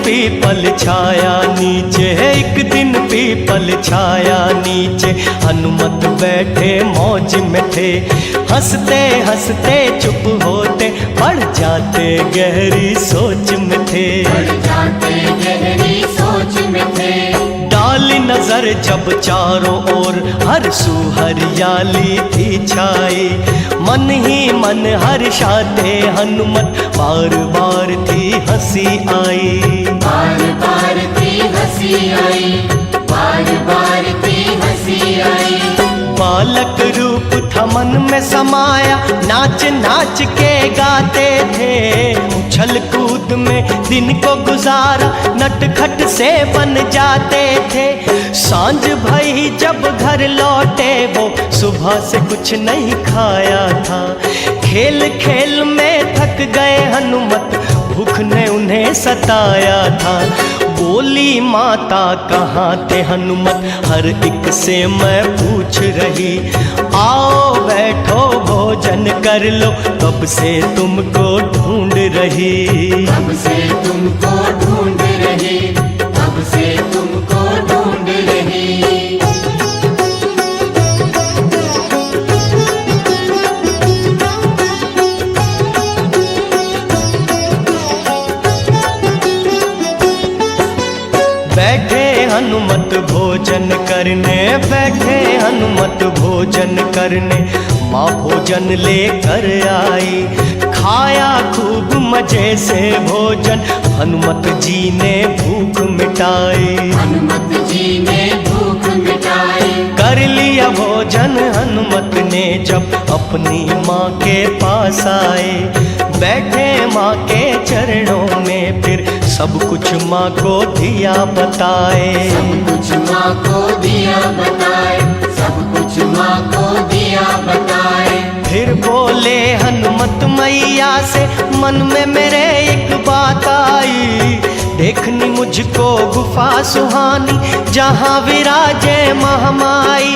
People छाया नीचे, एक दिन पीपल छाया नीचे, हनुमत बैठे मौज में थे। हंसते हंसते चुप होते, पड़ जाते गहरी सोच में थे। पड़ जाते गहरी सोच में थे। डाली नजर जब चारों ओर, हर सू हरियाली थी छाई। मन ही मन हर्षाते हनुमत, बार बार थी हंसी आई। बार बार थी हंसी आई, बार बार थी हंसी आई। बालक रूप था मन में समाया, नाच नाच के गाते थे। उछल कूद में दिन को गुजारा, नटखट से बन जाते थे। सांझ भई जब घर लौटे वो, सुबह से कुछ नहीं खाया था। खेल खेल में थक गए हनुमत, भूख ने उन्हें सताया था। बोली माता कहाँ थे हनुमत, हर एक से मैं पूछ रही। आओ बैठो भोजन कर लो, कब से तुमको ढूंढ रही। कब से तुमको ढूंढ रही, कब से तुमको ढूंढ रही। बैठे हनुमत भोजन करने, बैठे हनुमत भोजन करने। माँ भोजन लेकर आई, खाया खूब मजे से भोजन, हनुमत जी ने भूख मिटाई। हनुमत जी ने भूख मिटाई। कर लिया भोजन हनुमत ने जब अपनी माँ के पास आए। बैठे माँ के चरणों में, फिर सब कुछ माँ को दिया बताए। सब कुछ माँ को दिया बताए, सब कुछ माँ को दिया बताए। फिर बोले हनुमत मैया से, मन में मेरे एक बात आई। देखनी मुझको गुफा सुहानी, जहाँ विराजे महामाई।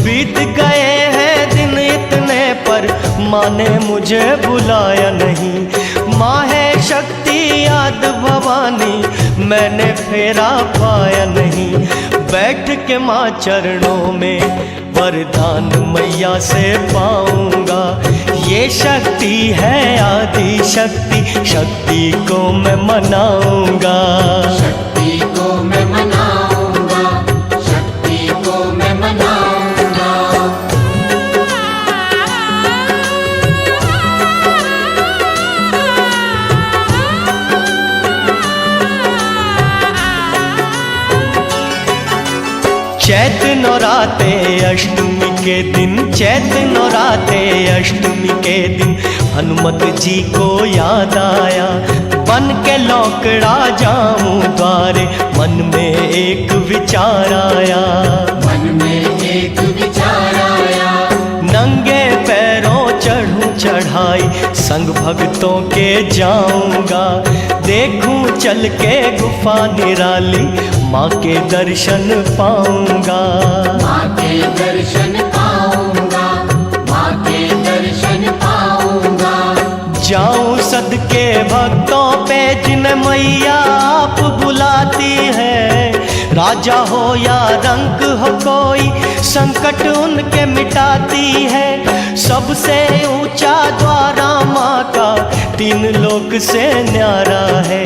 बीत गए हैं दिन इतने पर, माँ ने मुझे बुलाया नहीं। माँ है शक्ति याद भवानी, मैंने फेरा पाया नहीं। बैठ के माँ चरणों में, वरदान मैया से पाऊंगा। ये शक्ति है आदि शक्ति, शक्ति को मैं मनाऊंगा। शक्ति को मैं मनाऊंगा, शक्ति को मैं मनाऊंगा। चैत नौराते अष्टमी के दिन, चैत नौराते अष्टमी के दिन, हनुमत जी को याद आया। बन के लौकड़ा जाऊं द्वारे, मन में एक विचार आया। मन में एक विचार आया। नंगे पैरों चढ़ूं चढ़ाई, संग भक्तों के जाऊंगा। देखूं चल के गुफा निराली, माँ के दर्शन पाऊंगा। माँ के दर्शन पाऊंगा, माँ के दर्शन पाऊंगा। जाऊं सदके भक्तों पे, जिन्हें मैया आप बुलाती है। राजा हो या रंक हो कोई, संकट उनके मिटाती है। सबसे ऊंचा द्वारा माँ का, तीन लोक से न्यारा है।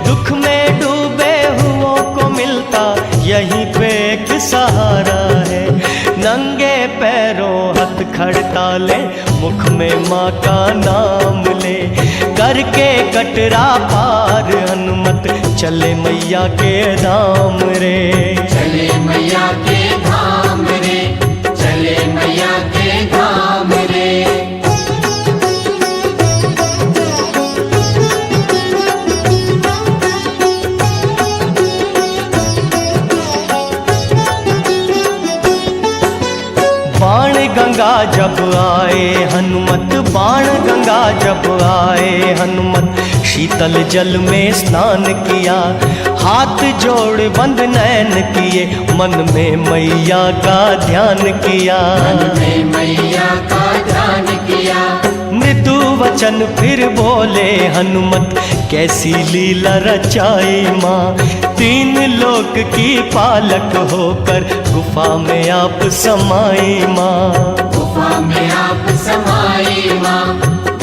दुख में डूबे हुओं को मिलता, यहीं पे एक सहारा है। नंगे पैरों हथ खड़ताले, मुख में माँ का नाम ले। करके कटरा पार हनुमत, चले मैया के धाम रे। चले मैया के धाम रे, चले मैया के धाम रे। बाण गंगा जब आए हनुमत, बाण गंगा जब आए हनुमत, शीतल जल में स्नान किया, हाथ जोड़ बंद नैन किए, मन में मैया का ध्यान किया। मन में मैया का ध्यान किया। मृदु वचन फिर बोले हनुमत, कैसी लीला रचाई माँ, तीन लोक की पालक होकर गुफा में आप समाई माँ। गुफा में आप समाई माँ,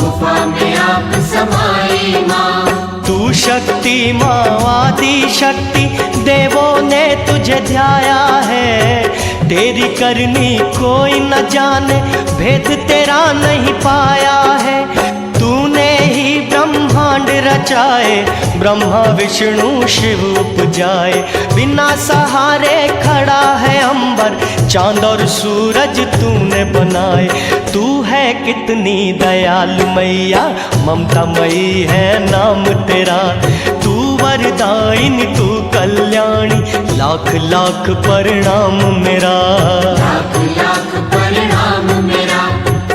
गुफा में आप समाई माँ। तू शक्ति माँ आदि शक्ति, देवों ने तुझे ध्याया है, तेरी करनी कोई न जाने, भेद तेरा नहीं पाया है। तूने ही ब्रह्मांड रचाए, ब्रह्मा विष्णु शिव उपजाए, बिना सहारे खड़ा है अंबर, चांद और सूरज तूने बनाए। तू है कितनी दयालु मैया, ममता मई है नाम तेरा, तू वरदायिनी तू कल्याणी, लाख लाख प्रणाम मेरा। लाख लाख प्रणाम मेरा,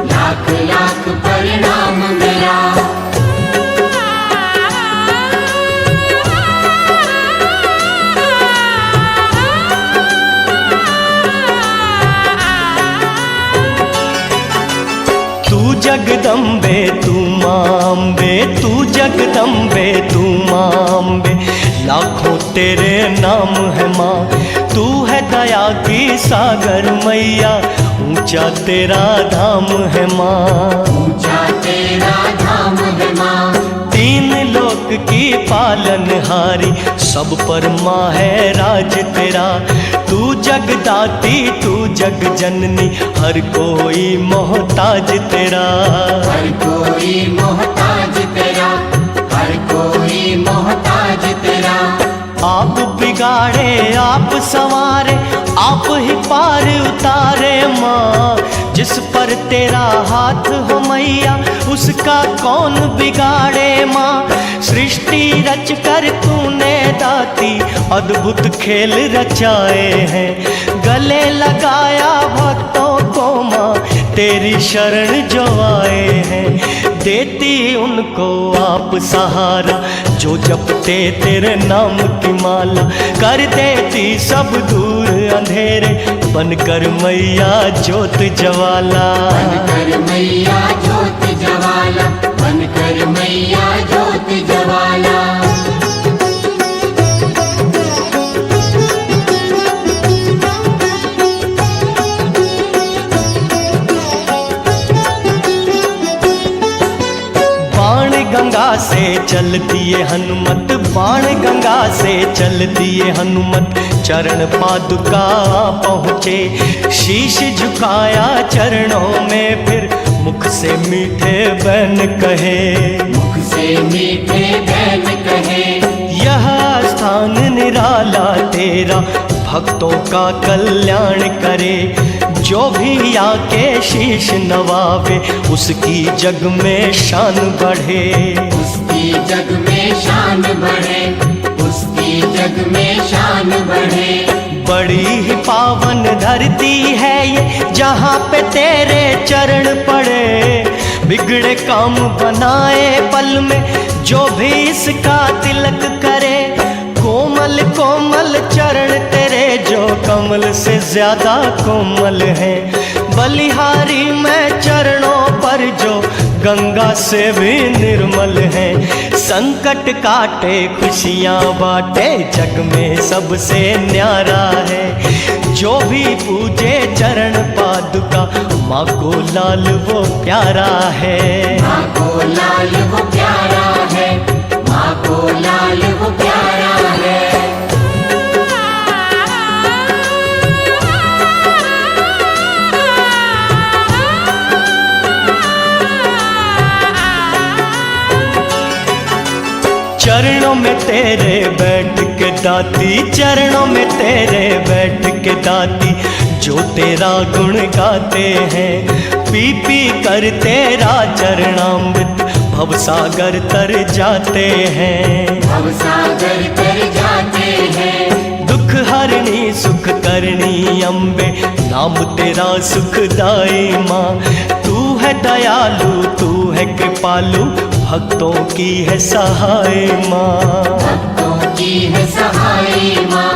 लाख लाख प्रणाम मेरा। तू जगदम्बे तू मांबे, तू जगदम्बे तू मांबे, लाखों तेरे नाम है माँ। तू है दया की सागर मैया, ऊंचा तेरा धाम है माँ। ऊंचा तेरा धाम है माँ। तीन लोक की पालनहारी, सब पर माँ है राज तेरा। तू जगदाती तू जग जननी, हर कोई मोहताज तेरा। हर कोई मोहताज तेरा, हर कोई मोहताज तेरा। आप बिगाड़े आप संवारे, आप ही पार उतारे माँ, जिस पर तेरा हाथ हो मैया, उसका कौन बिगाड़े माँ। सृष्टि रच कर तूने दाती, अद्भुत खेल रचाए हैं, गले लगाया भक्तों को माँ, तेरी शरण जो आए हैं। देती उनको आप सहारा, जो जपते तेरे नाम की माला, कर देती सब दूर अंधेरे, बनकर मैया ज्योत ज्वाला। बनकर मैया ज्योत ज्वाला, बनकर मैया ज्योत ज्वाला। बाण गंगा से चलती है हनुमत, बाण गंगा से चलती है हनुमत, चरण पादुका पहुँचे, शीश झुकाया चरणों में, फिर मुख से मीठे बैन कहे। मुख से मीठे बैन कहे। यह स्थान निराला तेरा, भक्तों का कल्याण करे, जो भी आके शीश नवावे, उसकी जग में शान बढ़े। उसकी जग में शान बढ़े, उसकी जग में शान बढ़े। बड़ी ही पावन धरती है ये, जहाँ पे तेरे चरण पड़े, बिगड़े काम बनाए पल में, जो भी इसका तिलक करे। कोमल कोमल चरण तेरे, जो कमल से ज्यादा कोमल है, बलिहारी में चरणों पर जो गंगा से भी निर्मल है। संकट काटे खुशियाँ बांटे, जग में सबसे न्यारा है, जो भी पूजे चरण पादुका, माँ को लाल वो प्यारा है। माँ को लाल वो प्यारा है, माँ को लाल वो प्यारा है। चरणों में तेरे बैठ के दाती, चरणों में तेरे बैठ के दाती, जो तेरा गुण गाते हैं, पी पी कर तेरा चरणामृत भवसागर तर जाते हैं, भवसागर तर जाते हैं। दुख हरणी सुख करनी अम्बे, नाम तेरा सुखदाई माँ। तू है दयालु तू है कृपालु, भक्तों की है सहाय माँ, भक्तों की है सहाय माँ,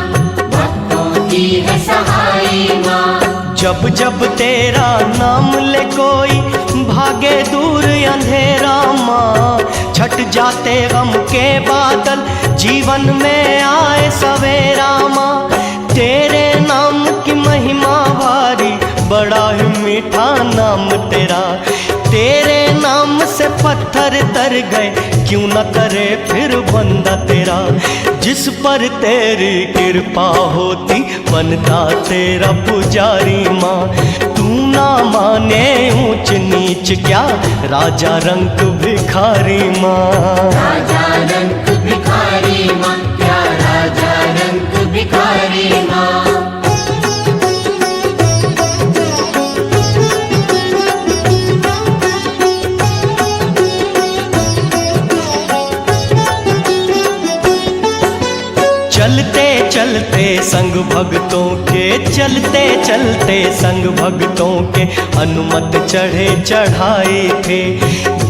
भक्तों की है सहाय माँ। जब जब तेरा नाम ले कोई, भागे दूर अंधेरा माँ। छट जाते गम के बादल, जीवन में आए सवेरा माँ। तेरे नाम की महिमा भारी, बड़ा ही मीठा नाम तेरा। तेरे नाम से पत्थर तर गए, क्यों न करे फिर बंदा तेरा। जिस पर तेरी कृपा होती, बनता तेरा पुजारी माँ। तू ना माने ऊंच नीच क्या, राजा रंग भिखारी माँ। राजा रंग भिखारी माँ, क्या राजा रंग भिखारी माँ। चलते चलते संग भक्तों के, चलते चलते संग भक्तों के, अनुमत चढ़े चढ़ाए थे।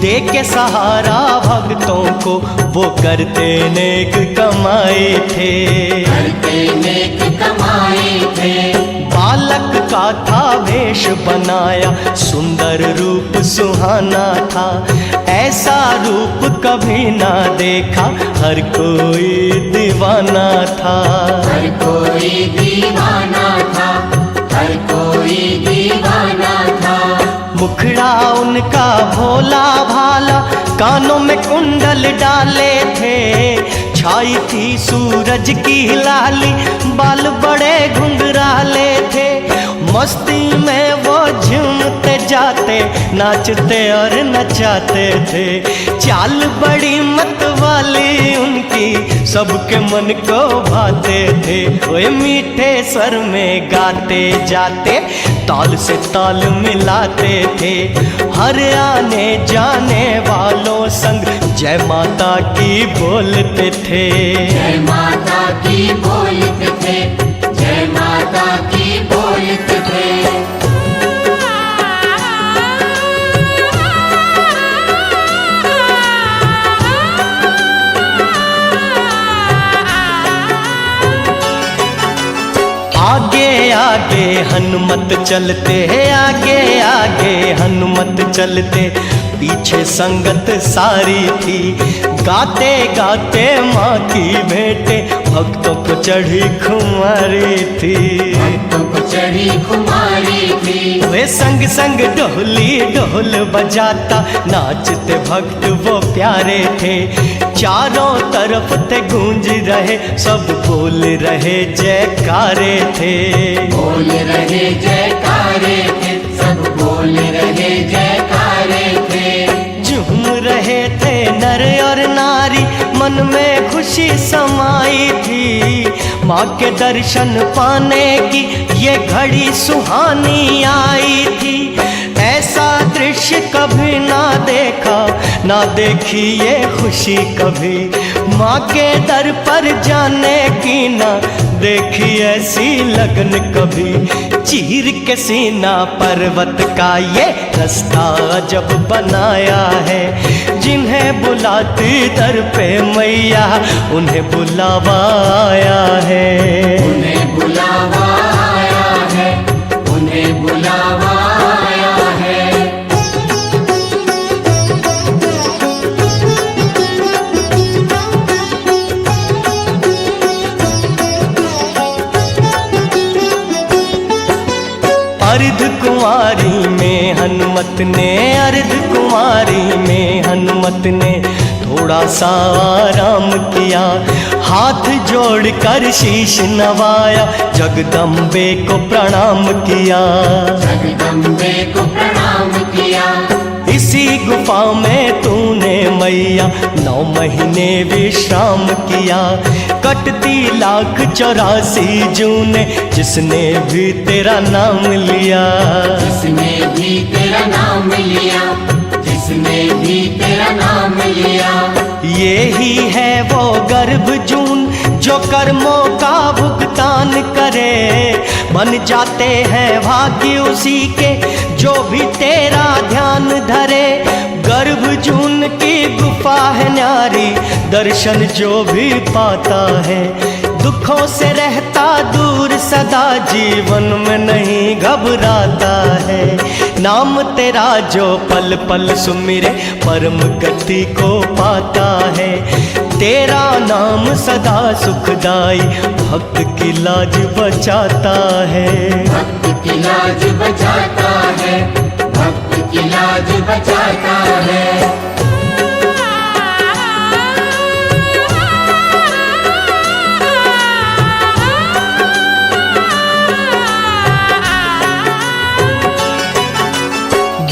दे के सहारा भक्तों को, वो करते नेक कमाए थे, करते नेक कमाए थे। बालक का था वेश बनाया, सुंदर रूप सुहाना था। ऐसा रूप कभी ना देखा, हर कोई दीवाना था, हर कोई दीवाना था, हर कोई दीवाना था। मुखड़ा उनका भोला भाला, कानों में कुंडल डाले थे। छाई थी सूरज की लाली, बाल बड़े घुंघराले थे। मस्ती में वो झूमते जाते, नाचते और नचाते थे। चाल बड़ी मत वाली उनकी, सबके मन को भाते थे। वे मीठे स्वर में गाते जाते, ताल से ताल मिलाते थे। हर आने जाने वालों संग, जय माता की बोलते थे, जय माता की बोलते थे, जय माता की बोलते थे। आगे आगे हनुमत चलते, आगे आगे हनुमत चलते, पीछे संगत सारी थी। गाते गाते माँ की भेंटे, भक्तों को चढ़ी खुमारी थी, भक्तों को चढ़ी खुमारी थी। वे संग संग ढोली ढोल बजाता, नाचते भक्त वो प्यारे थे। चारों तरफ ते गूंज रहे, सब बोल रहे जयकारे थे, बोल रहे जयकारे थे, सब बोल रहे जयकारे थे। झूम रहे थे नर और नारी, मन में खुशी समाई थी। माँ के दर्शन पाने की ये घड़ी सुहानी आई थी। ऐसा दृश्य कभी ना देखा, ना देखी ये खुशी कभी। माँ के दर पर जाने की ना देखी ऐसी लगन कभी। चीर के सीना पर्वत का ये रास्ता जब बनाया है। जिन्हें बुलाती दर पे मैया, उन्हें बुलावा आया है, उन्हें बुलावा आया है, उन्हें बुलावा आया है। अर्ध कुंवारी में हनुमत ने, अर्ध कुंवारी में हनुमत ने थोड़ा सा आराम किया, हाथ जोड़ कर शीश नवाया, जगदम्बे को प्रणाम किया। जगदम्बे को प्रणाम किया। इसी गुफा में तूने मैया 9 महीने विश्राम किया। कटती 1,84,000 जूने जिसने भी तेरा नाम लिया। जिसने भी तेरा नाम लिया, जिसने भी तेरा नाम लिया। यही है वो गर्भ जून जो कर्मों का भुगतान करे, बन जाते हैं भाग्य उसी के जो भी तेरा ध्यान धरे। गर्भ जून की गुफा है न्यारी, दर्शन जो भी पाता है दुखों से रहता दूर सदा, जीवन में नहीं घबराता है। नाम तेरा जो पल पल सुमिरे परम गति को पाता है। तेरा नाम सदा सुखदाई भक्त की लाज बचाता है। भक्त की लाज बचाता है, भक्त की लाज बचाता है।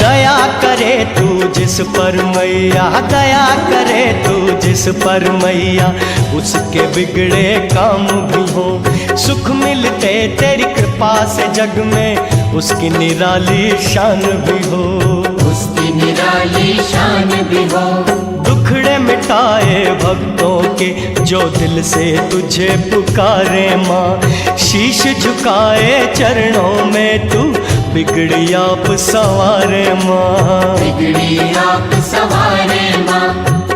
दया करे तू जिस पर मैया, दया करे तू जिस पर मैया, उसके बिगड़े काम भी हो। सुख मिलते तेरी कृपा से जग में, उसकी निराली शान भी हो। उसकी निराली शान भी हो। दुखड़े मिटाए भक्तों के जो दिल से तुझे पुकारे माँ, शीश झुकाए चरणों में तू बिगड़ी आप सवारे माँ। बिगड़ी आप सवारे माँ,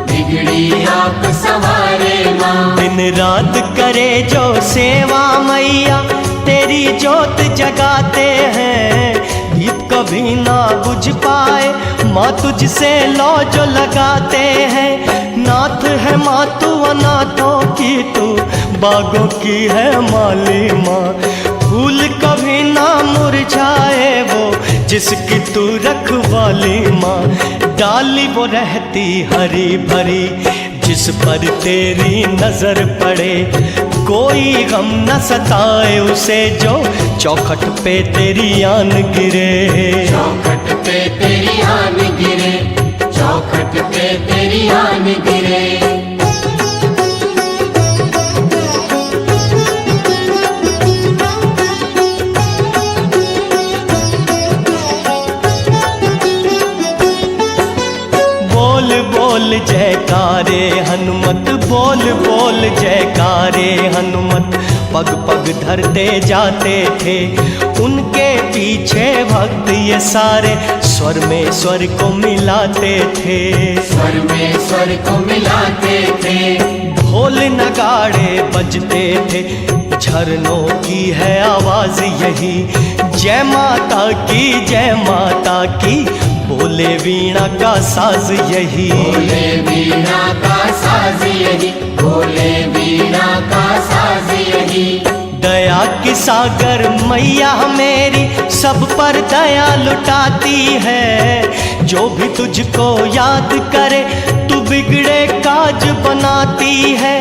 बिगड़ी आप सवारे माँ। दिन रात करे जो सेवा मैया, तेरी जोत जगाते हैं। दीप कभी ना बुझ पाए माँ, तुझसे लौ जो लगाते हैं। नाथ है माँ तू अनाथों की, तू बागों की है माली माँ। फूल कभी ना मुरझाए वो जिसकी तू रखवाली माँ। डाली वो रहती हरी भरी जिस पर तेरी नजर पड़े, कोई गम न सताए उसे जो चौखट पे तेरी आन गिरे। चौखट पे तेरी आन गिरे, चौखट पे तेरी आन गिरे। बोल बोल जयकारे हनुमत, बोल बोल जयकारे हनुमत। पग पग धरते जाते थे उनके पीछे भक्त ये सारे, स्वर में स्वर को मिलाते थे। स्वर में स्वर को मिलाते थे। ढोल नगाड़े बजते थे, झरनों की है आवाज यही। जय माता की, जय माता की, बोले वीणा का साज यही। बोले वीणा का साज यही, बोले वीणा का साज यही। दया की सागर मैया मेरी सब पर दया लुटाती है। जो भी तुझको याद करे तू बिगड़े काज बनाती है।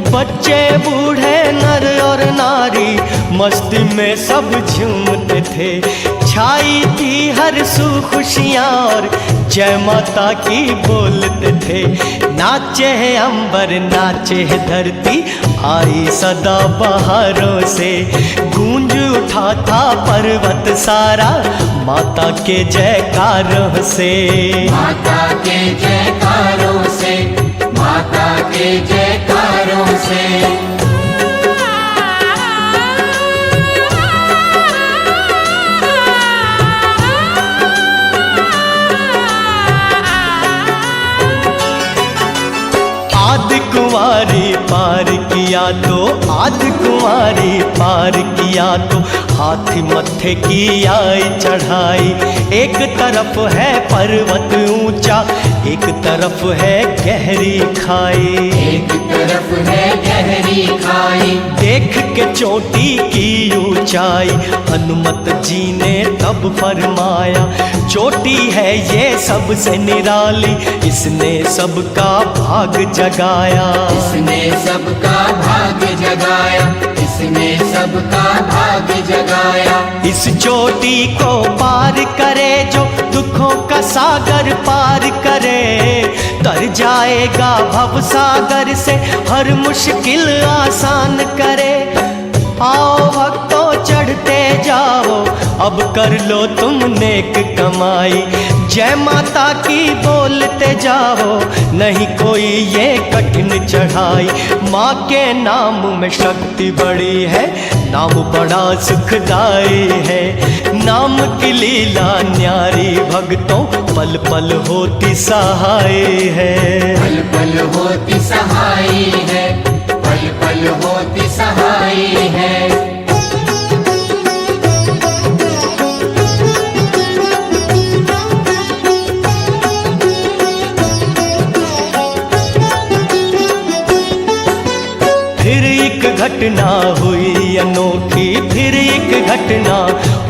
बच्चे बूढ़े नर और नारी मस्ती में सब झूमते थे। छाई थी हर सू खुशियाँ और जय माता की बोलते थे। नाचे है अंबर नाचे है धरती, आई सदा बहारों से। गूंज उठा था पर्वत सारा माता के जयकारों से। माता के जयकारों से, माता के जयकारों से। आदि कुंवारी पार किया तो, आदि कुंवारी पार किया तो, हाथी मत्थे की आई चढ़ाई। एक तरफ है पर्वत ऊंचा, एक तरफ है गहरी खाई। एक तरफ है गहरी खाई। देख के चोटी की ऊंचाई हनुमत जी ने तब फरमाया, चोटी है ये सबसे निराली, इसने सबका भाग जगाया। इसने सबका भाग जगाया, इसने सबका भाग जगाया। इस चोटी को पार करे जो दुखों का सागर पार करे, तर जाएगा भव सागर से हर मुश्किल आसान करे। आओ भक्तों चढ़ते जाओ, अब कर लो तुम नेक कमाई, जय माता की बोलते जाओ, नहीं कोई ये कठिन चढ़ाई। माँ के नाम में शक्ति बड़ी है, नाम बड़ा सुखदाई है, नाम की लीला न्यारी भक्तों पल पल होती सहाय है। पल पल होती सहाय है, पल पल होती सहाय है। फिर एक घटना हुई अनोखी, फिर एक घटना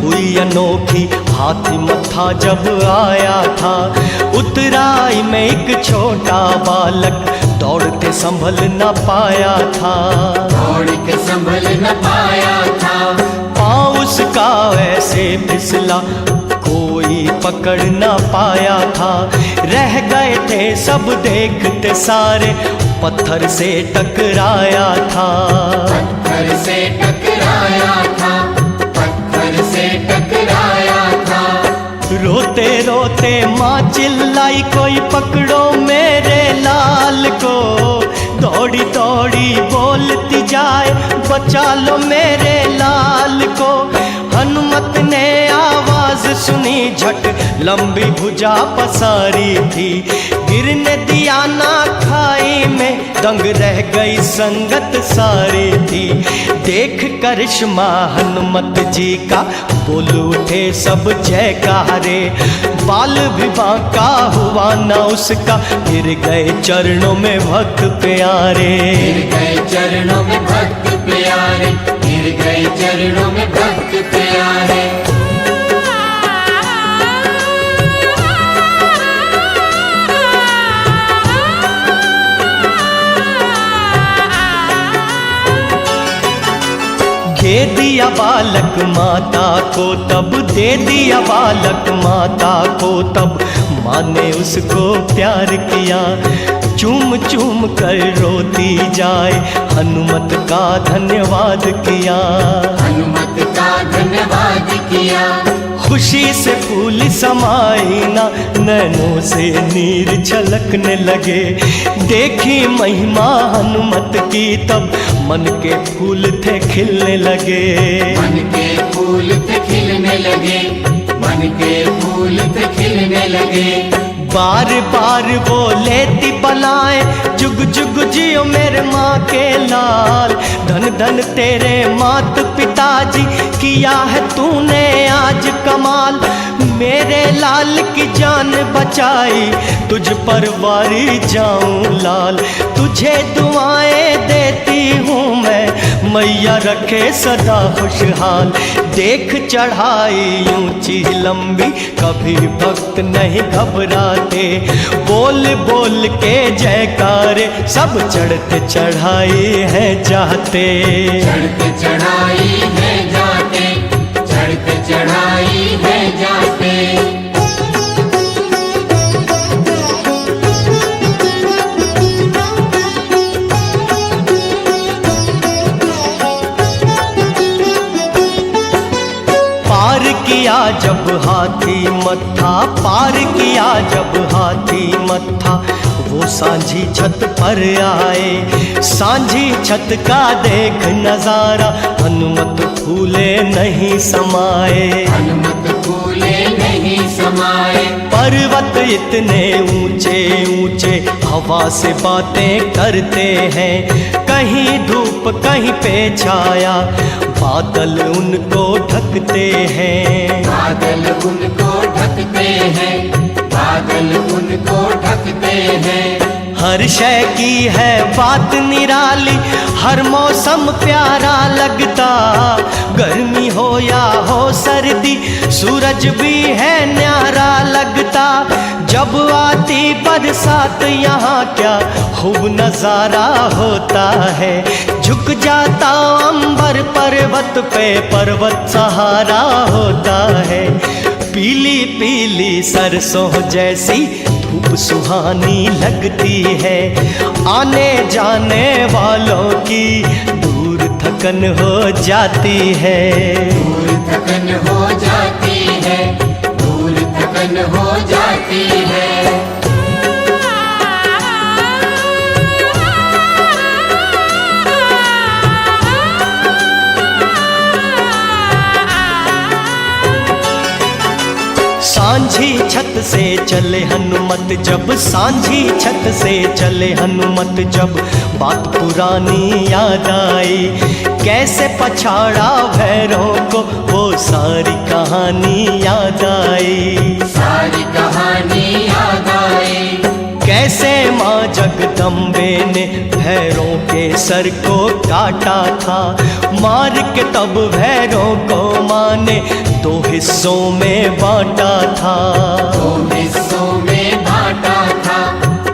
हुई अनोखी, हाथी मत्था जब आया था, उतराई में एक छोटा बालक दौड़ते संभल न पाया था। दौड़ के संभल न पाया था, पाँव उसका वैसे फिसला कोई पकड़ न पाया था, रह गए थे सब देखते सारे, पत्थर से टकराया था। पत्थर से टकराया था, पत्थर से टकराया था। रोते रोते माँ चिल्लाई, कोई पकड़ो मेरे लाल को, दौड़ी दौड़ी बोलती जाए, बचा लो मेरे लाल को। हनुमत ने आवाज सुनी, झट लंबी भुजा पसारी थी, गिरने दिया ना खाई में, दंग रह गई संगत सारी थी। देख करिश्मा हनुमत जी का, बोल उठे सब जयकारे, बाल भी बांका हुआ ना उसका, गिर गए चरणों में भक्त प्यारे। गिर गए चरणों में भक्त प्यारे, गिर गए चरणों में भक्त प्यारे। दे दिया बालक माता को तब, दे दिया बालक माता को तब, माँ ने उसको प्यार किया, चूम चूम कर रोती जाए, हनुमत का धन्यवाद किया। हनुमत का धन्यवाद किया, खुशी से फूल समाई ना, नैनों से नीर छलकने लगे, देखी महिमा हनुमत की तब, मन के फूल थे खिलने लगे। मन के फूल थे खिलने लगे, मन के फूल थे खिलने लगे। बार बार बोले ती बलाए, जुग जुग जियो मेरे माँ के लाल, धन धन तेरे मात पिताजी, किया है तूने आज कमाल, मेरे लाल की जान बचाई, तुझ पर वारी जाऊं लाल, तुझे दुआएं देती हूँ मैं, मैया रखे सदा खुशहाल। देख चढ़ाई ऊंची लंबी, कभी भक्त नहीं घबराते, बोल बोल के जयकारे, सब चढ़ते चढ़ाई है जाते। चढ़ते चढ़ाई है जाते, चढ़ते चढ़ाई है जाते। पार किया जब हाथी मत्था, पार किया जब हाथी मत्था, वो सांझी छत पर आए, सांझी छत का देख नजारा, हनुमत फूले नहीं समाए। हनुमत फूले नहीं समाए, पर्वत इतने ऊंचे ऊंचे, हवा से बातें करते हैं, कहीं धूप कहीं पे छाया, बादल उनको ढकते हैं। बादल उनको ढकते हैं, बादल उनको ढकते हैं। हर शय की है बात निराली, हर मौसम प्यारा लगता। गर्मी हो या हो सर्दी, सूरज भी है न्यारा लगता। जब आती बरसात यहाँ क्या खूब नजारा होता है। झुक जाता अंबर पर्वत पे, पर्वत सहारा होता है। पीली पीली सरसों जैसी धूप सुहानी लगती है। आने जाने वालों की दूर थकन हो जाती है। दूर थकन हो जाती है, दूर थकन हो जाती है। सांझी छत से चले हनुमत जब, सांझी छत से चले हनुमत जब, बात पुरानी याद आई। कैसे पछाड़ा भैरों को वो सारी कहानी याद आई। सारी कहानी याद आई। कैसे माँ जगदम्बे ने भैरों के सर को काटा था। मार के तब भैरों को माँ ने दो हिस्सों में बांटा था। दो हिस्सों में बांटा था,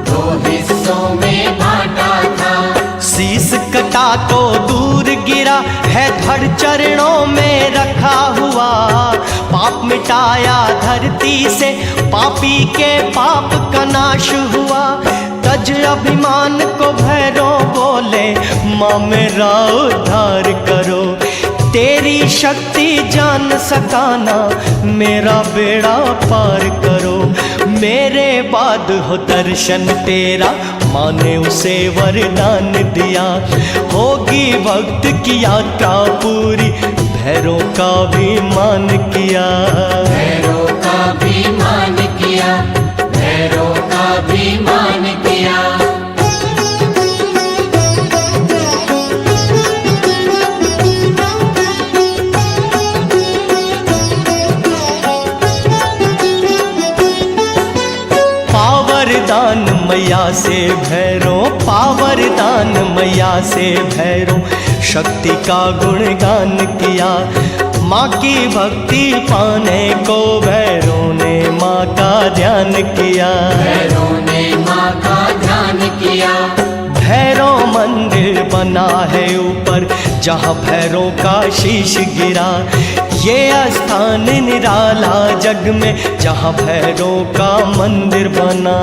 दो हिस्सों में बांटा था। शीस कटा तो दूर गिरा है, धड़ चरणों में रखा हुआ। पाप मिटाया धरती से, पापी के पाप का नाश हुआ। तज अभिमान को भैरव बोले, माँ मेरा उद्धार करो। तेरी शक्ति जान सकाना, मेरा बेड़ा पार करो। मेरे बाद हो दर्शन तेरा, माँ ने उसे वरदान दिया। होगी भक्त की यात्रा पूरी, भैरों का भी मान किया। भैरों का भी मान किया, भैरों का भी मान किया। पावरदान मैया से भैरों, पावरदान मैया से भैरों, शक्ति का गुणगान किया। माँ की भक्ति पाने को भैरों ने माँ का ध्यान किया। भैरों ने माँ का ध्यान किया। भैरव मंदिर बना है ऊपर, जहाँ भैरों का शीश गिरा। ये स्थान निराला जग में, जहाँ भैरों का मंदिर बना।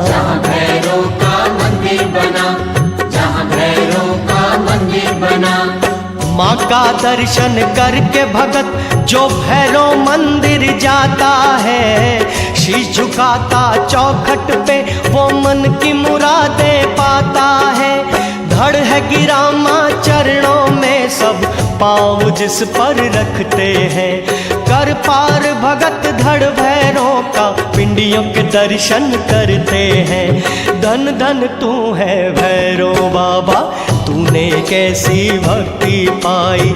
जहाँ भैरों का मंदिर बना, जहाँ भैरों का मंदिर बना। माँ का दर्शन करके भगत जो भैरव मंदिर जाता है, शीश झुकाता चौखट पे वो मन की मुरादें पाता है। धड़ है गिरा माँ चरणों में, सब पाँव जिस पर रखते हैं। कर पार भगत धड़ भैरों का, पिंडियों के दर्शन करते हैं। धन धन तू है भैरो बाबा, तूने कैसी भक्ति पाई।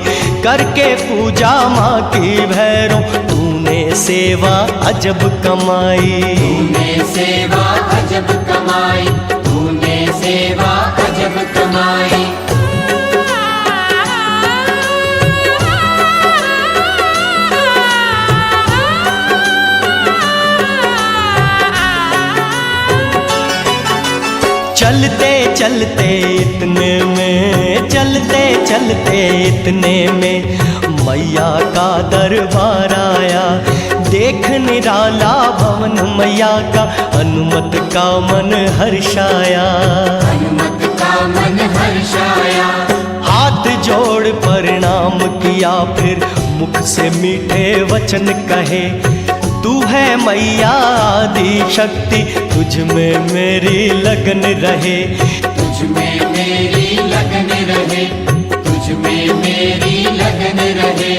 करके पूजा माँ की भैरो, तूने सेवा अजब कमाई। तूने सेवा अजब कमाई, तूने सेवा अजब कमाई। चलते चलते इतने में, चलते चलते इतने में, मैया का दरबार आया। देख निराला भवन मैया का, हनुमत का मन हर्षाया। हनुमत का मन हर्षाया। हाथ जोड़ प्रणाम किया, फिर मुख से मीठे वचन कहे। तू है मैया आदि शक्ति, तुझ में मेरी लगन रहे। तुझ में मेरी लगन रहे, तुझ में मेरी लगन रहे।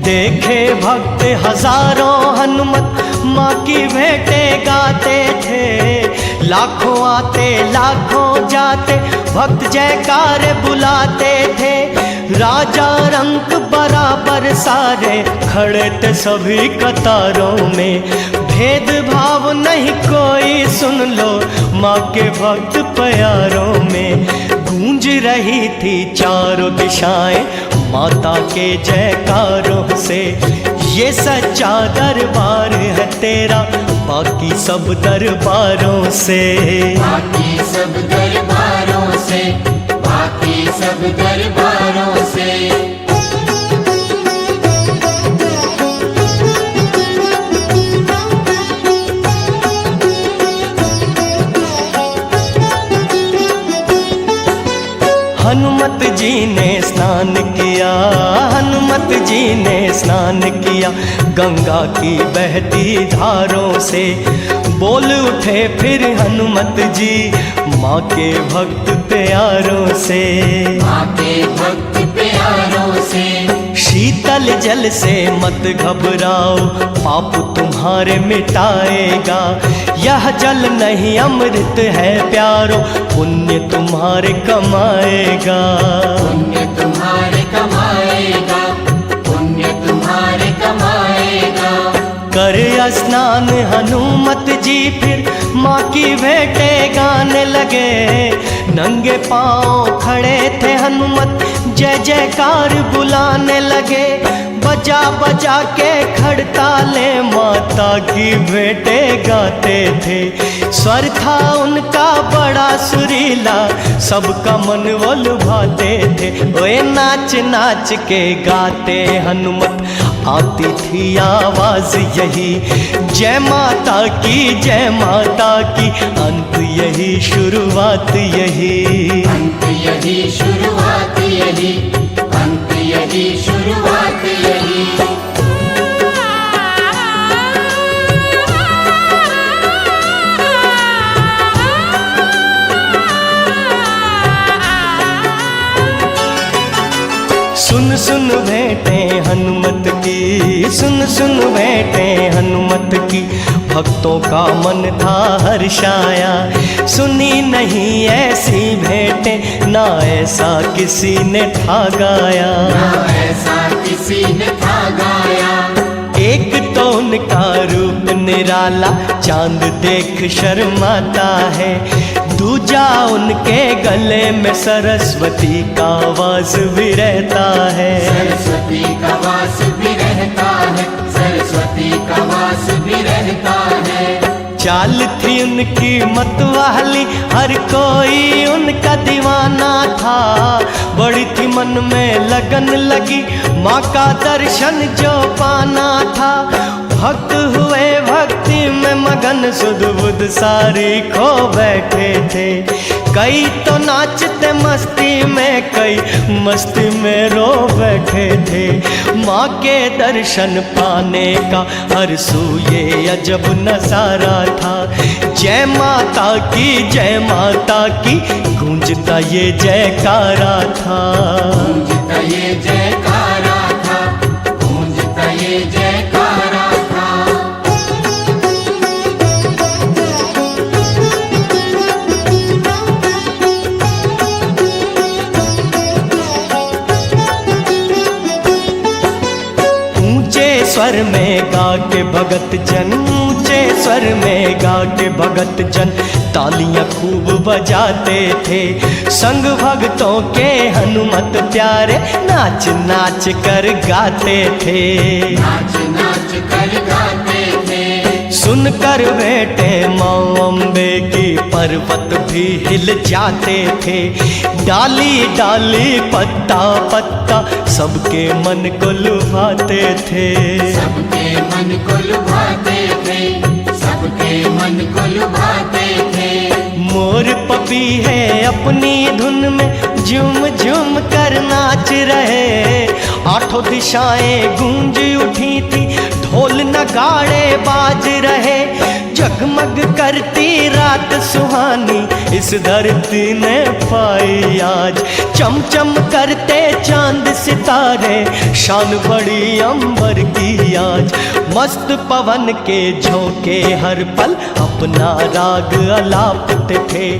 देखे भक्त हजारों हनुमत माँ की भेंटे गाते थे। लाखों आते लाखों जाते, भक्त जयकार बुलाते थे। राज राजा रंग बराबर सारे खड़े थे सभी कतारों में, भेदभाव नहीं कोई सुन लो माँ के भक्त प्यारों में। गूंज रही थी चारों दिशाएं माता के जयकारों से, ये सच्चा दरबार है तेरा बाकी सब दरबारों से। बाकी सब दरबारों से, बाकी सब दरबारों से। हनुमत जी ने स्नान किया, हनुमत जी ने स्नान किया गंगा की बहती धारों से। बोल उठे फिर हनुमत जी माँ के भक्त प्यारों से। माँ के भक्त प्यारों से। शीतल जल से मत घबराओ पाप तुम्हारे मिटाएगा, यह जल नहीं अमृत है प्यारो पुण्य तुम्हारे कमाएगा। पुण्य तुम्हारे कमाएगा, पुण्य तुम्हारे कमाएगा। कर स्नान हनुमत जी फिर माँ की भेंटे गाने लगे, नंगे पाँव खड़े थे हनुमत जय जयकार बुलाने लगे। बजा बजा के खड़ताले माता की भेंटे गाते थे, स्वर था उनका बड़ा सुरीला सबका मन वो लुभाते थे। ओए नाच नाच के गाते हनुमत आती थी आवाज यही, जय माता की जय माता की अंत यही शुरुआत यही। अंत यही शुरुआत यही, अंत यही शुरुआत यही। सुन सुन भेंटे हनुमत की, सुन सुन भेंटे हनुमत की, भक्तों का मन था हर्षाया। सुनी नहीं ऐसी भेंटे ना ऐसा किसी ने था गाया, ना ऐसा किसी ने था गाया। एक तो उनका रूप निराला चांद देख शर्माता है, दूजा उनके गले में सरस्वती का वास भी रहता है। सरस्वती का वास भी रहता है, सरस्वती का वास भी रहता है। चाल थी उनकी मतवाली हर कोई उनका दीवाना था, बड़ी थी मन में लगन लगी माँ का दर्शन जो पाना था। भक्त हुए भक्ति में मगन सुध बुध सारी खो बैठे थे, कई तो नाचते मस्ती में कई मस्ती में रो बैठे थे। माँ के दर्शन पाने का हर सूये अजब नजारा था, जय माता की जय माता की गूंजता ये जयकारा था। गूंजता ये जयकारा था, गूंजता ये जयकारा था। स्वर में गा के भगत जन, ऊंचे स्वर में गा के भगत जन तालियां खूब बजाते थे। संग भक्तों के हनुमत प्यारे नाच नाच कर गाते थे, नाच नाच कर गाते थे। सुनकर बेटे माँ अम्बे की पर्वत भी हिल जाते थे। डाली डाली पत्ता पत्ता सबके मन को लुभाते थे, सबके मन को लुभाते थे, सबके मन को लुभाते थे। मोर पपी है अपनी धुन में झूम झूम कर नाच रहे, आठों दिशाएं गूंज उठी थी ढोल नगाड़े बाज रहे। जग जगमग करती रात सुहानी इस धरती ने पाई आज। चमचम करते चांद सितारे शान बड़ी अंबर की आज। मस्त पवन के झोंके हर पल अपना राग अलापते थे।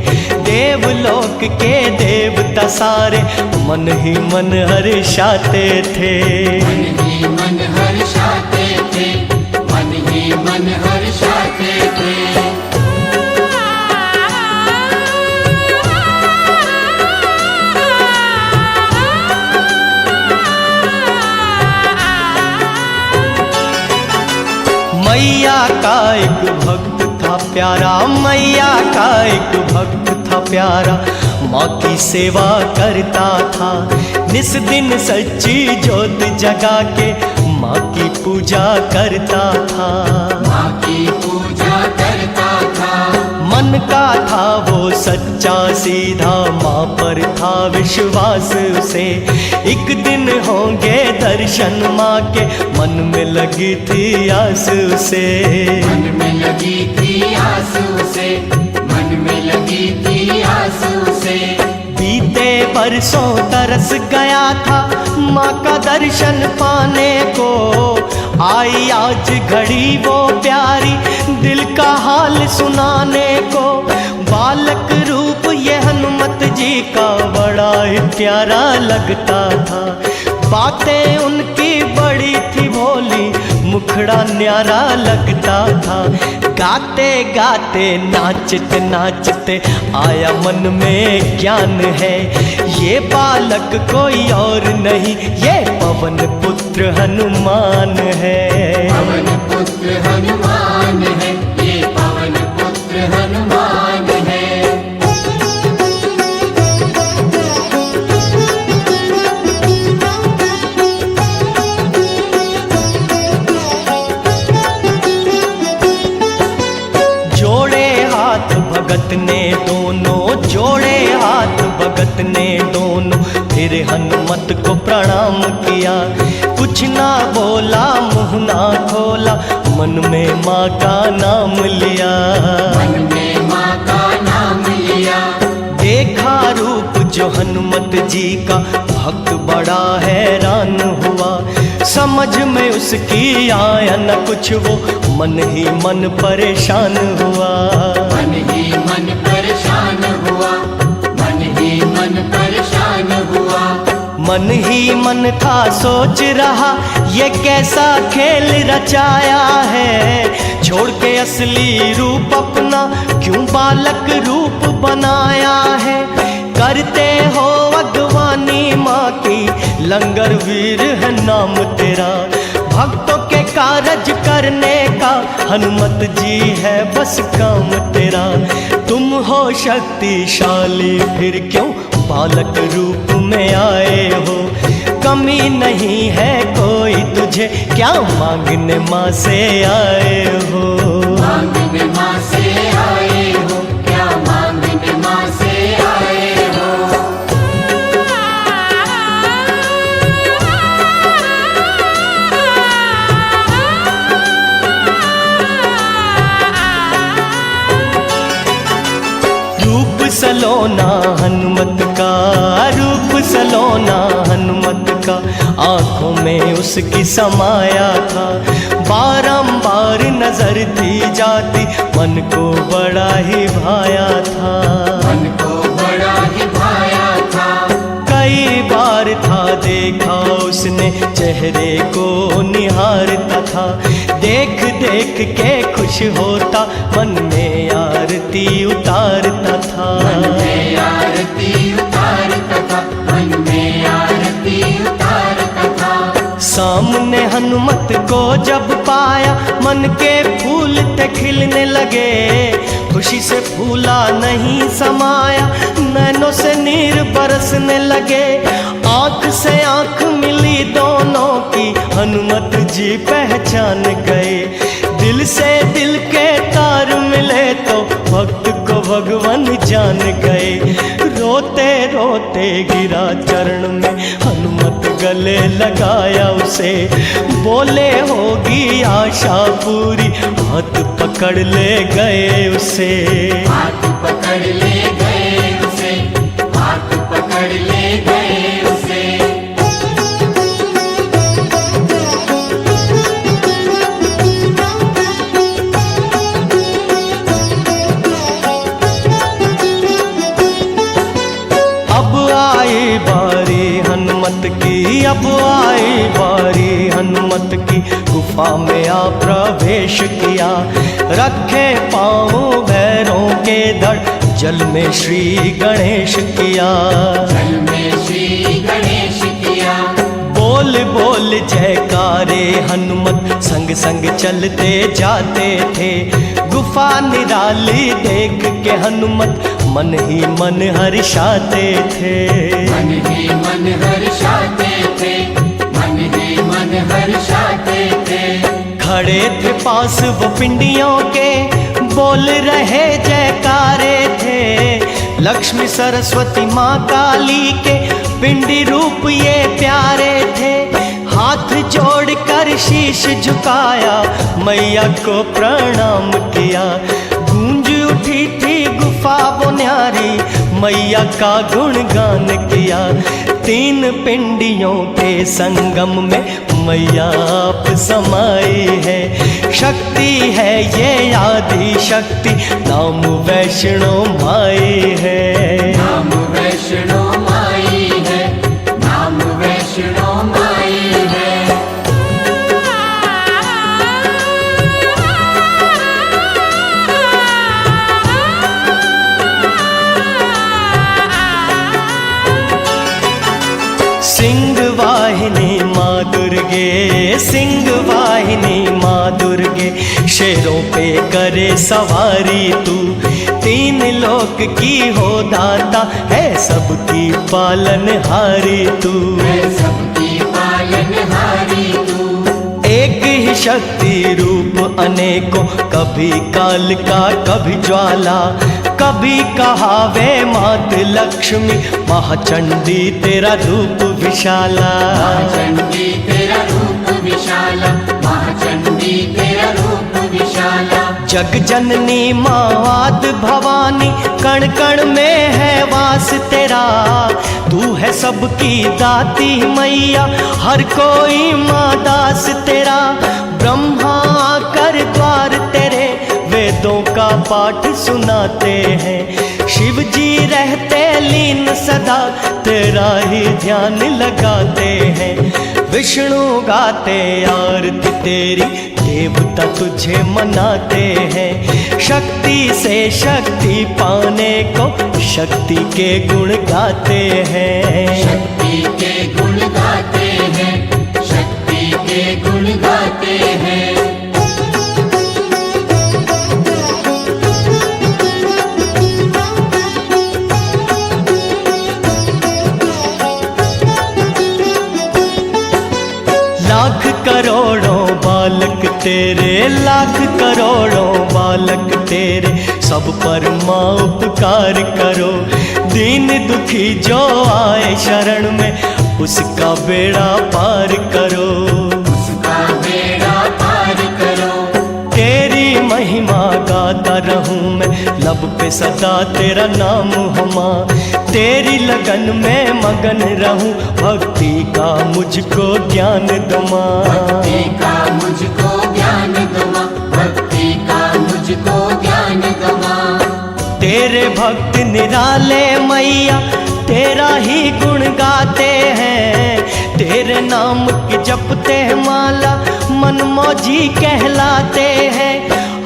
देवलोक के देवता सारे मन ही मन हर्षाते थे। मन ही मन हर्षाते थे, मन ही मन हर्षाते थे। मैया का एक भक्त था प्यारा, मैया का एक भक्त था प्यारा। माँ की सेवा करता था निस दिन सच्ची ज्योत जगा के माँ की पूजा करता था। माँ की पूजा करता था। मन का था वो सच्चा सीधा, माँ पर था विश्वास उसे। एक दिन होंगे दर्शन माँ के, मन में लगी थी आस उसे। मन में लगी थी आस उसे, मन में लगी थी आस उसे। बीते बरसों तरस गया था माँ का दर्शन पाने को। आई आज घड़ी वो प्यारी दिल का हाल सुनाने को। बालक रूप ये हनुमत जी का बड़ा ही प्यारा लगता था। बातें उनकी बड़ी थी भोली, मुखड़ा न्यारा लगता था। गाते गाते नाचते नाचते आया मन में ज्ञान है। ये बालक कोई और नहीं, ये पवन पुत्र हनुमान है। पवन पुत्र हनुमान है, ये पवन पुत्र हनुमान है। भगत ने दोनों जोड़े हाथ, भगत ने दोनों फिर हनुमत को प्रणाम किया। कुछ ना बोला मुँह ना खोला, मन में माँ का नाम लिया। मन में माँ का नाम लिया। देखा रूप जो हनुमत जी का, भक्त बड़ा हैरान हुआ। समझ में उसकी आया न कुछ वो, मन ही मन परेशान हुआ। मन ही मन परेशान हुआ, मन ही मन परेशान हुआ। मन ही मन था सोच रहा ये कैसा खेल रचाया है। छोड़ के असली रूप अपना क्यों बालक रूप बनाया है। करते हो अगवानी माँ की, लंगर वीर है नाम तेरा। भक्तों के कारज करने का हनुमत जी है बस काम तेरा। तुम हो शक्तिशाली फिर क्यों बालक रूप में आए हो। कमी नहीं है कोई तुझे, क्या मांगने माँ से आए हो। मांगने माँ से आए हो, क्या मांगने माँ से आए हो। सलोना हनुमत का, रूप सलोना हनुमत का। आंखों में उसकी समाया था, बारंबार नजर थी जाती, मन को बड़ा ही भाया था। मन को बड़ा ही भाया था। कई बार था देखा उसने, चेहरे को निहारता था। देख देख के खुश होता, मन में आरती उतारता था। मन में आरती उतारता था, मन में आरती उतारता था। सामने हनुमत को जब पाया, मन के फूल ते खिलने लगे। खुशी से फूला नहीं समाया, नैनों से नीर बरसने लगे। आँख से आँख मिली दोनों की, हनुमत जी पहचान गए। दिल से दिल के तार मिले तो भक्त को भगवान जान गए। रोते रोते गिरा चरण में हनुमत गले लगाया उसे, बोले होगी आशा पूरी, हाथ पकड़ ले गए उसे। हाथ पकड़ ले गए उसे, हाथ पकड़ ले गए उसे। अब आई बारी हनुमत की, अब आई बारी हनुमत की, गुफा में आ प्रवेश किया, रखे पाँव भैरों के धड़, जल में श्री गणेश किया, जल में श्री गणेश किया। बोल बोल जयकारे हनुमत संग संग चलते जाते थे, गुफा निराली देख के हनुमत मन ही मन हर्षाते थे। मन ही मन हर्षाते थे, मन ही मन हर्षाते थे। खड़े थे पास वो पिंडियों के, बोल रहे जयकारे थे, लक्ष्मी सरस्वती माँ काली के पिंडी रूप ये प्यारे थे। हाथ जोड़कर शीश झुकाया, मैया को प्रणाम किया, गूंज उठी थी गुफा वो न्यारी, मैया का गुणगान किया। तीन पिंडियों के संगम में मैया आप समाई है, शक्ति है ये आदि शक्ति, नाम वैष्णो माई है। नाम वैष्णो माई है, नाम वैष्णो माई है। सिंह वाहिनी माँ दुर्गे, सिंह वाहिनी माँ दुर्गे, शेरों पे करे सवारी तू, तीन लोक की हो दाता, है सबकी पालनहारी तू। है सबकी पालनहारी तू। एक ही शक्ति रूप अनेकों, कभी काल का कभी ज्वाला, कभी कहावे मात लक्ष्मी, महाचंडी तेरा रूप विशाला। महाचंडी तेरा रूप विशाला, महाचंडी तेरा रूप विशाला। जग जननी मात भवानी, कण कण में है वास तेरा, तू है सबकी दाती मैया, हर कोई माँ दास तेरा। ब्रह्मा कर द्वार तेरे, वेदों का पाठ सुनाते हैं, शिव जी रहते लीन सदा, तेरा ही ध्यान लगाते हैं। विष्णु गाते आरती तेरी, देवता तुझे मनाते हैं, शक्ति से शक्ति पाने को, शक्ति के गुण गाते हैं। शक्ति के गुण गाते हैं, शक्ति के गुण गाते हैं। लाख करोड़ों बालक तेरे, लाख करोड़ों बालक तेरे, सब पर माँ उपकार करो, दीन दुखी जो आए शरण में, उसका बेड़ा पार करो। उसका बेड़ा पार करो। तेरी महिमा गाता रहूं मैं, लब पे सदा तेरा नाम हो माँ, तेरी लगन में मगन रहूं, भक्ति का मुझको ज्ञान दो माँ। भक्ति का मुझको ज्ञान दो माँ, भक्ति का मुझको ज्ञान दो माँ। तेरे भक्त निराले मैया, तेरा ही गुण गाते हैं, तेरे नाम की जपते हैं माला, मन मौजी कहलाते हैं,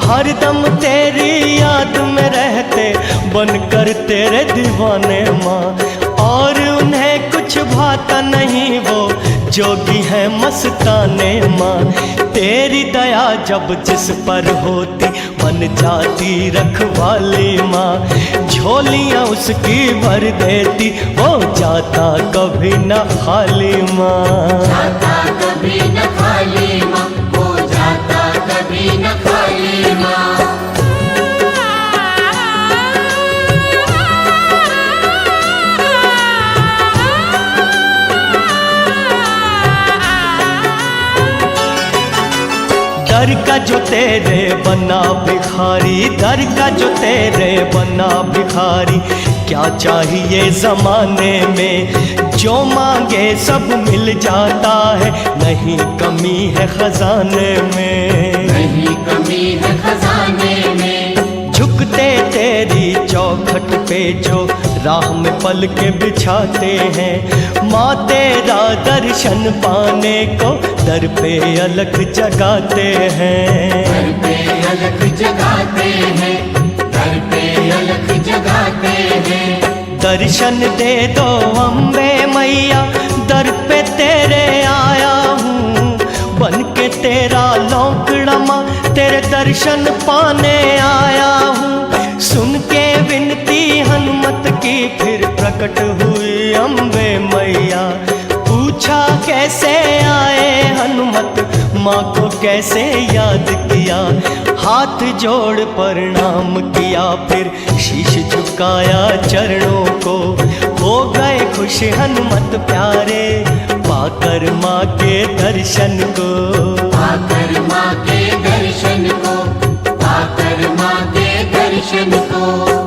हरदम तेरी याद में रहते, बनकर तेरे दीवाने माँ। और उन्हें कुछ भाता नहीं, वो जोगी है मस्ताने माँ। तेरी दया जब जिस पर होती, बन जाती रखवाली माँ, झोलियाँ उसकी भर देती, वो जाता कभी न खाली माँ। जाता कभी न खाली माँ, वो जाता कभी न खाली माँ। दर का जो तेरे बना भिखारी, दर का जो तेरे बना भिखारी, क्या चाहिए जमाने में, जो मांगे सब मिल जाता है, नहीं कमी है खजाने में, नहीं कमी है खजाने में। झुकते तेरी चौखट पे जो राह में पल के बिछाते हैं, माँ तेरा दर्शन पाने को दर पे अलख जगाते हैं, दर पे अलख जगाते हैं, दर पे अलख जगाते हैं। दर्शन दे दो अम्बे मैया, दर पे तेरे आया हूँ, बन के तेरा लौकड़ा माँ, तेरे दर्शन पाने आया हूँ। सुन के विनती हनुमत की फिर प्रकट हुई अम्बे मैया, पूछा कैसे आए हनुमत, माँ को कैसे याद किया, हाथ जोड़ प्रणाम किया, फिर शीश झुकाया चरणों को, हो गए खुश हनुमत प्यारे, पाकर माँ के दर्शन को, पाकर माँ के दर्शन को, पाकर माँ के दर्शन को।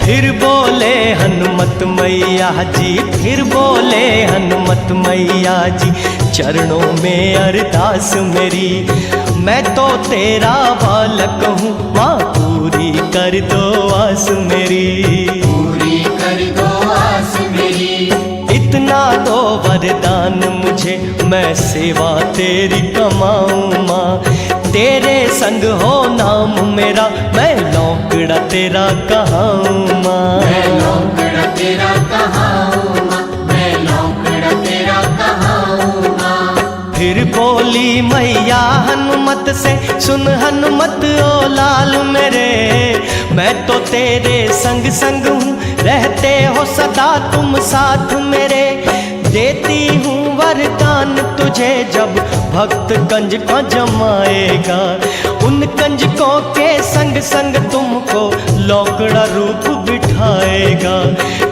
फिर बोले हनुमत मैया जी, फिर बोले हनुमत मैया जी, चरणों में अरदास मेरी, मैं तो तेरा बालक हूँ, माँ पूरी कर दो आस मेरी, पूरी कर दो आस मेरी। इतना दो वरदान मुझे, मैं सेवा तेरी कमाऊँ माँ, तेरे संग हो नाम मेरा, मैं लौकड़ा तेरा कहाऊँ माँ, मैं लौकड़ा तेरा कहाऊँ माँ, मैं लौकड़ा तेरा कहाऊँ माँ। फिर बोली मैया हनुमत से, सुन हनुमत ओ लाल मेरे, मैं तो तेरे संग संग हूँ, रहते हो सदा तुम साथ मेरे, देती हूँ वरदान तुझे, जब भक्त कंजका जमाएगा, उन कंजकों के संग संग तुमको लौकड़ा रूप बिठाएगा।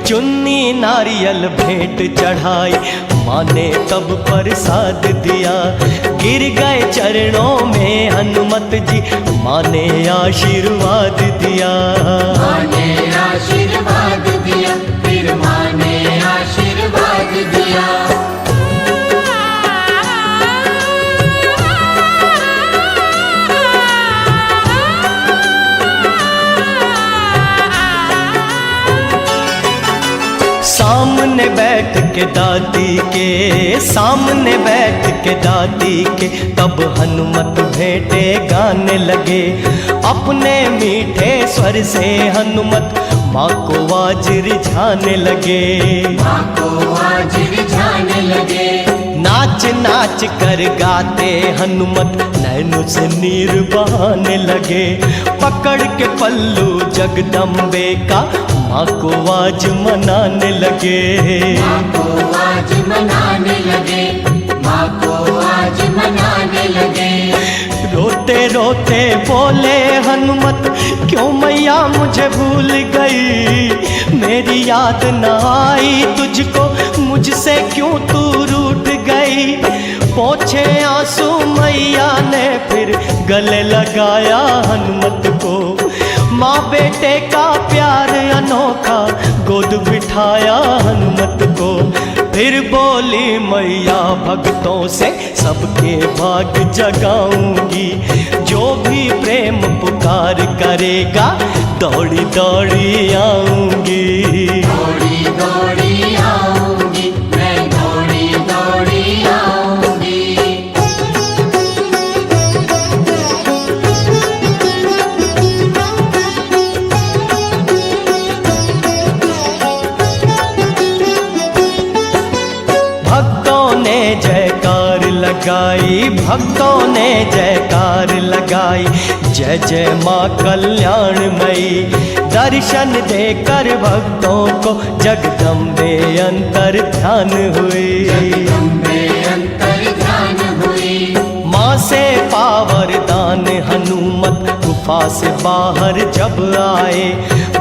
चुन्नी नारियल भेंट चढ़ाई, माँ ने तब प्रसाद दिया, गिर गए चरणों में हनुमत जी, माँ ने आशीर्वाद दिया, माँ ने आशीर्वाद दिया, फिर माँ ने आशीर्वाद दिया। सामने बैठ के दादी के, सामने बैठ के दादी के, तब हनुमत भेंटे गाने लगे, अपने मीठे स्वर से हनुमत माँ को आज रिझाने लगे, माँ को आज रिझाने लगे। नाच नाच कर गाते हनुमत नैनों से नीर बहाने लगे, पकड़ के पल्लू जगदम्बे का माँ को आज मनाने लगे, माँ को आज मनाने लगे, माँ को आज मनाने लगे। रोते रोते बोले हनुमत, क्यों मैया मुझे भूल गई, मेरी याद न आई तुझको, मुझसे क्यों तू रूठ गई। पोंछे आंसू मैया ने फिर गले लगाया हनुमत को, माँ बेटे का प्यार अनोखा गोद बिठाया हनुमत को। फिर बोली मैया भक्तों से सबके भाग जगाऊंगी, जो भी प्रेम पुकार करेगा दौड़ी दौड़ी आऊंगी, दौड़ी दौड़ी आऊंगी, मैं दौड़ी दौड़ी आऊंगी। भक्तों ने जयकार लगाई, भक्तों ने जयकार लगाई, जय जय माँ कल्याणमयी। दर्शन देकर भक्तों को जगदम्बे अंतर ध्यान हुई, जगदम्बे अंतर ध्यान हुई। माँ माँ से पावर दान हनुमत गुफा से बाहर जब आए,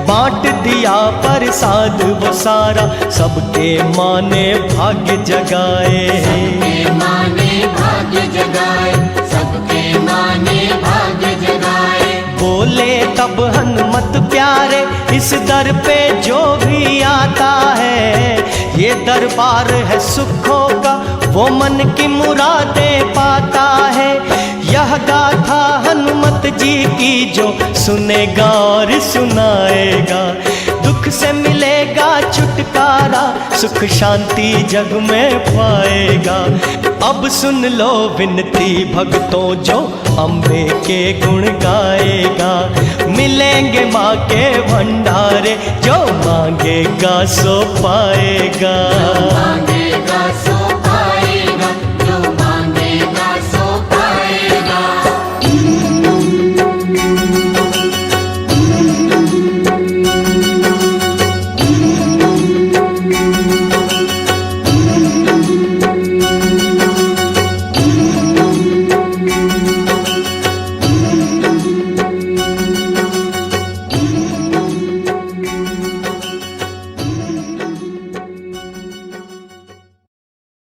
बांट दिया प्रसाद वो सारा, सबके माने भाग्य जगाए। सबके माने भाग्य जगाए, सबके माने भाग्य जगाए। बोले तब हनुमत प्यारे, इस दर पे जो भी आता है, ये दरबार है सुखों का, वो मन की मुरादें पाता है। यह गाथा हनुमत जी की जो सुनेगा और सुनाएगा, दुख से मिलेगा छुटकारा, सुख शांति जग में पाएगा। अब सुन लो विनती भक्तों जो अम्बे के गुण गाएगा, मिलेंगे माँ के भंडारे, जो मांगेगा सो पाएगा।